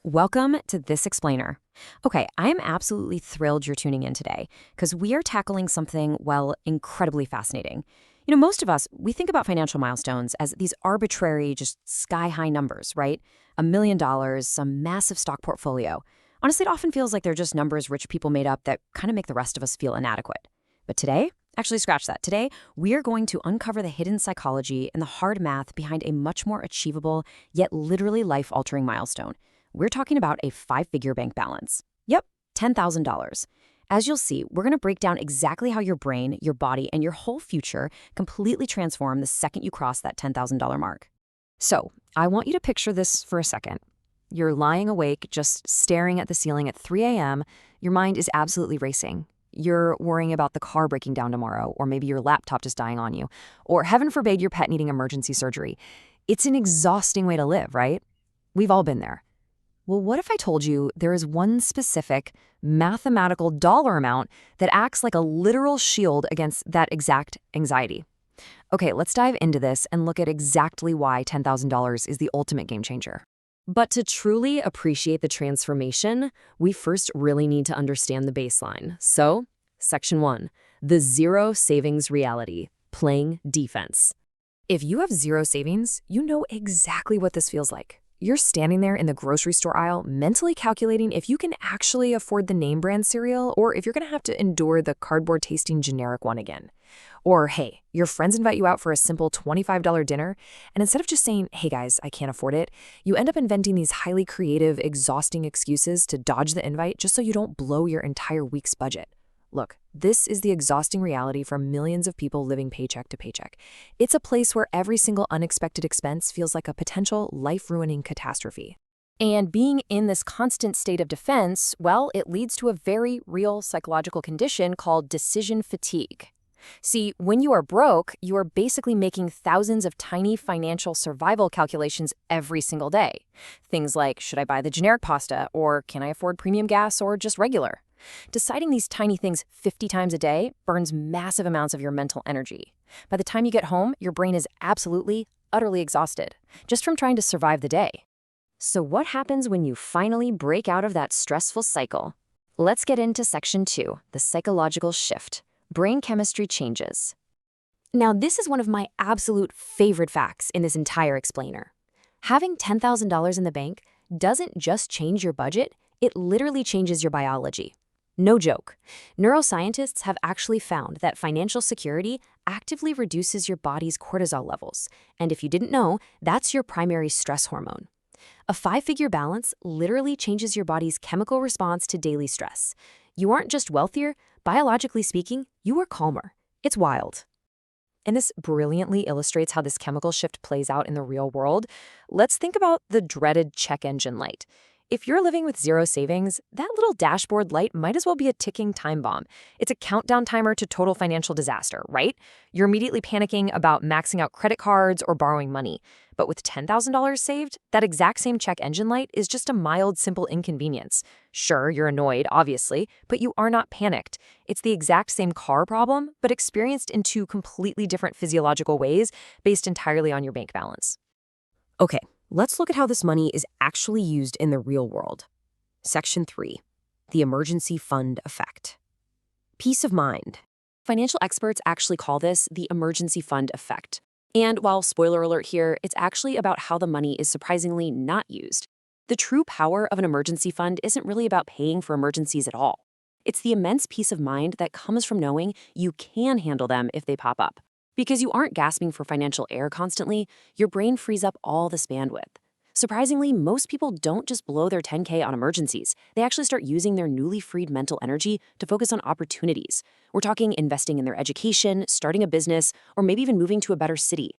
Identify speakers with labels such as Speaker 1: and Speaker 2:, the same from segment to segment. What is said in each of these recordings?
Speaker 1: Welcome to This Explainer. Okay, I am absolutely thrilled you're tuning in today because we are tackling something, well, incredibly fascinating. Most of us, we think about financial milestones as these arbitrary, just sky-high numbers, right? $1 million, some massive stock portfolio. Honestly, it often feels like they're just numbers rich people made up that kind of make the rest of us feel inadequate. But today, actually scratch that. Today, we are going to uncover the hidden psychology and the hard math behind a much more achievable, yet literally life-altering milestone. We're talking about a five-figure bank balance. Yep, $10,000. As you'll see, we're going to break down exactly how your brain, your body, and your whole future completely transform the second you cross that $10,000 mark. So, I want you to picture this for a second. You're lying awake, just staring at the ceiling at 3 a.m. Your mind is absolutely racing. You're worrying about the car breaking down tomorrow, or maybe your laptop just dying on you, or heaven forbid your pet needing emergency surgery. It's an exhausting way to live, right? We've all been there. Well, what if I told you there is one specific mathematical dollar amount that acts like a literal shield against that exact anxiety? Okay, let's dive into this and look at exactly why $10,000 is the ultimate game changer. But to truly appreciate the transformation, we first really need to understand the baseline. So, Section 1, the zero savings reality, playing defense. If you have zero savings, you know exactly what this feels like. You're standing there in the grocery store aisle, mentally calculating if you can actually afford the name brand cereal or if you're going to have to endure the cardboard-tasting generic one again. Or, hey, your friends invite you out for a simple $25 dinner, and instead of just saying, hey guys, I can't afford it, you end up inventing these highly creative, exhausting excuses to dodge the invite just so you don't blow your entire week's budget. Look, this is the exhausting reality for millions of people living paycheck to paycheck. It's a place where every single unexpected expense feels like a potential life-ruining catastrophe. And being in this constant state of defense, well, it leads to a very real psychological condition called decision fatigue. See, when you are broke, you are basically making thousands of tiny financial survival calculations every single day. Things like, should I buy the generic pasta, or can I afford premium gas or just regular? Deciding these tiny things 50 times a day burns massive amounts of your mental energy. By the time you get home, your brain is absolutely, utterly exhausted, just from trying to survive the day. So what happens when you finally break out of that stressful cycle? Let's get into Section 2, the psychological shift. Brain chemistry changes. Now, this is one of my absolute favorite facts in this entire explainer. Having $10,000 in the bank doesn't just change your budget, it literally changes your biology. No joke. Neuroscientists have actually found that financial security actively reduces your body's cortisol levels. And if you didn't know, that's your primary stress hormone. A five-figure balance literally changes your body's chemical response to daily stress. You aren't just wealthier, biologically speaking, you are calmer. It's wild. And this brilliantly illustrates how this chemical shift plays out in the real world. Let's think about the dreaded check engine light. If you're living with zero savings, that little dashboard light might as well be a ticking time bomb. It's a countdown timer to total financial disaster, right? You're immediately panicking about maxing out credit cards or borrowing money. But with $10,000 saved, that exact same check engine light is just a mild, simple inconvenience. Sure, you're annoyed, obviously, but you are not panicked. It's the exact same car problem, but experienced in two completely different physiological ways based entirely on your bank balance. Okay. Let's look at how this money is actually used in the real world. Section 3, the emergency fund effect. Peace of mind. Financial experts actually call this the emergency fund effect. And while spoiler alert here, it's actually about how the money is surprisingly not used. The true power of an emergency fund isn't really about paying for emergencies at all. It's the immense peace of mind that comes from knowing you can handle them if they pop up. Because you aren't gasping for financial air constantly, your brain frees up all this bandwidth. Surprisingly, most people don't just blow their 10K on emergencies. They actually start using their newly freed mental energy to focus on opportunities. We're talking investing in their education, starting a business, or maybe even moving to a better city.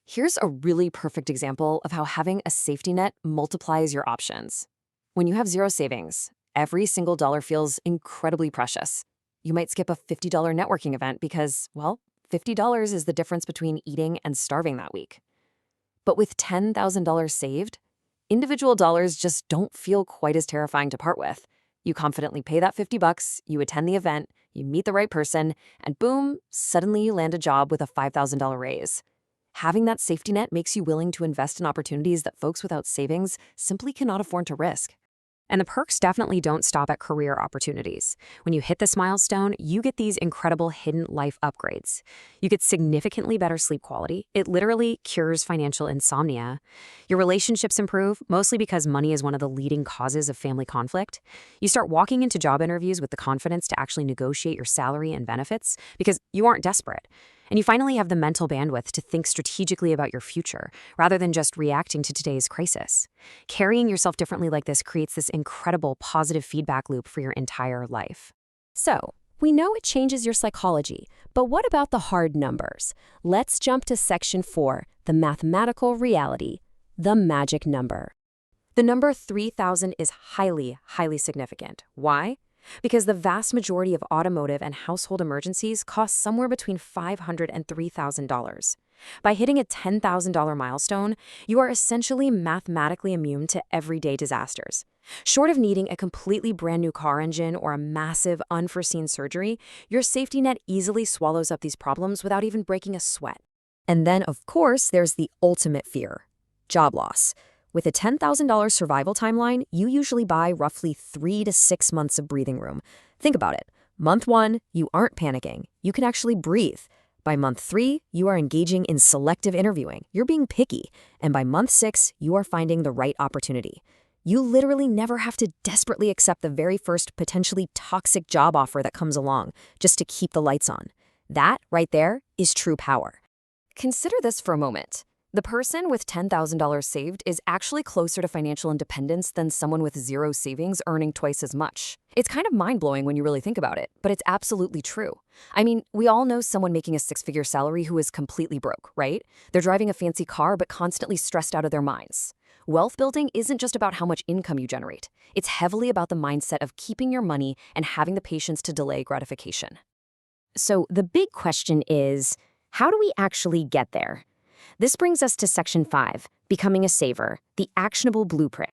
Speaker 1: Here's a really perfect example of how having a safety net multiplies your options. When you have zero savings, every single dollar feels incredibly precious. You might skip a $50 networking event because, well, $50 is the difference between eating and starving that week. But with $10,000 saved, individual dollars just don't feel quite as terrifying to part with. You confidently pay that $50, you attend the event, you meet the right person, and boom, suddenly you land a job with a $5,000 raise. Having that safety net makes you willing to invest in opportunities that folks without savings simply cannot afford to risk. And the perks definitely don't stop at career opportunities. When you hit this milestone, you get these incredible hidden life upgrades. You get significantly better sleep quality. It literally cures financial insomnia. Your relationships improve, mostly because money is one of the leading causes of family conflict. You start walking into job interviews with the confidence to actually negotiate your salary and benefits because you aren't desperate. And you finally have the mental bandwidth to think strategically about your future, rather than just reacting to today's crisis. Carrying yourself differently like this creates this incredible positive feedback loop for your entire life. So, we know it changes your psychology, but what about the hard numbers? Let's jump to section 4, the mathematical reality, the magic number. The number 3,000 is highly, highly significant. Why? Because the vast majority of automotive and household emergencies cost somewhere between $500 and $3,000. By hitting a $10,000 milestone, you are essentially mathematically immune to everyday disasters. Short of needing a completely brand new car engine or a massive unforeseen surgery, your safety net easily swallows up these problems without even breaking a sweat. And then, of course, there's the ultimate fear: job loss. With a $10,000 survival timeline, you usually buy roughly 3 to 6 months of breathing room. Think about it. Month 1, you aren't panicking. You can actually breathe. By month 3, you are engaging in selective interviewing. You're being picky. And by month 6, you are finding the right opportunity. You literally never have to desperately accept the very first potentially toxic job offer that comes along just to keep the lights on. That, right there, is true power. Consider this for a moment. The person with $10,000 saved is actually closer to financial independence than someone with zero savings earning twice as much. It's kind of mind-blowing when you really think about it, but it's absolutely true. I mean, we all know someone making a six-figure salary who is completely broke, right? They're driving a fancy car but constantly stressed out of their minds. Wealth building isn't just about how much income you generate. It's heavily about the mindset of keeping your money and having the patience to delay gratification. So the big question is, how do we actually get there? This brings us to section 5, becoming a saver, the actionable blueprint.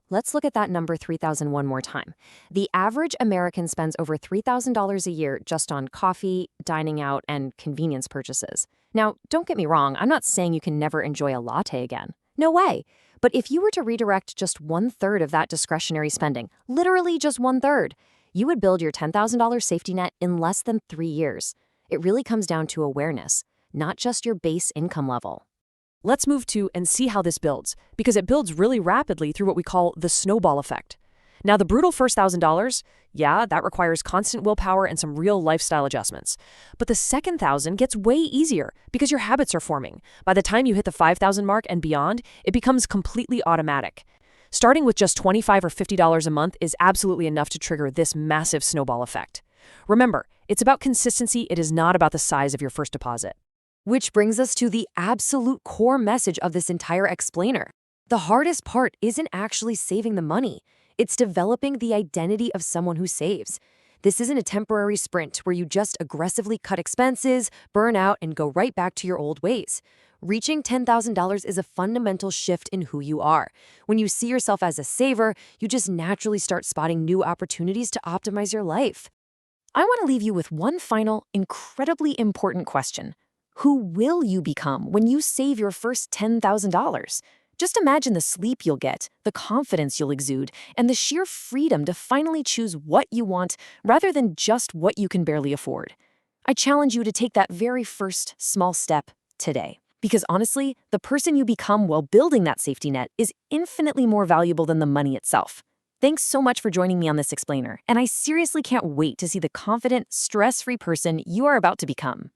Speaker 1: Let's look at that number 3,000 one more time. The average American spends over $3,000 a year just on coffee, dining out, and convenience purchases. Now, don't get me wrong, I'm not saying you can never enjoy a latte again. No way. But if you were to redirect just 1/3 of that discretionary spending, literally just 1/3, you would build your $10,000 safety net in less than 3 years. It really comes down to awareness, not just your base income level.
Speaker 2: Let's move to and see how this builds, because it builds really rapidly through what we call the snowball effect. Now, the brutal first $1,000, yeah, that requires constant willpower and some real lifestyle adjustments. But the second 1,000 gets way easier because your habits are forming. By the time you hit the 5,000 mark and beyond, it becomes completely automatic. Starting with just $25 or $50 a month is absolutely enough to trigger this massive snowball effect. Remember, it's about consistency, it is not about the size of your first deposit.
Speaker 1: Which brings us to the absolute core message of this entire explainer. The hardest part isn't actually saving the money. It's developing the identity of someone who saves. This isn't a temporary sprint where you just aggressively cut expenses, burn out, and go right back to your old ways. Reaching $10,000 is a fundamental shift in who you are. When you see yourself as a saver, you just naturally start spotting new opportunities to optimize your life. I want to leave you with one final, incredibly important question. Who will you become when you save your first $10,000? Just imagine the sleep you'll get, the confidence you'll exude, and the sheer freedom to finally choose what you want rather than just what you can barely afford. I challenge you to take that very first small step today. Because honestly, the person you become while building that safety net is infinitely more valuable than the money itself. Thanks so much for joining me on this explainer, and I seriously can't wait to see the confident, stress-free person you are about to become.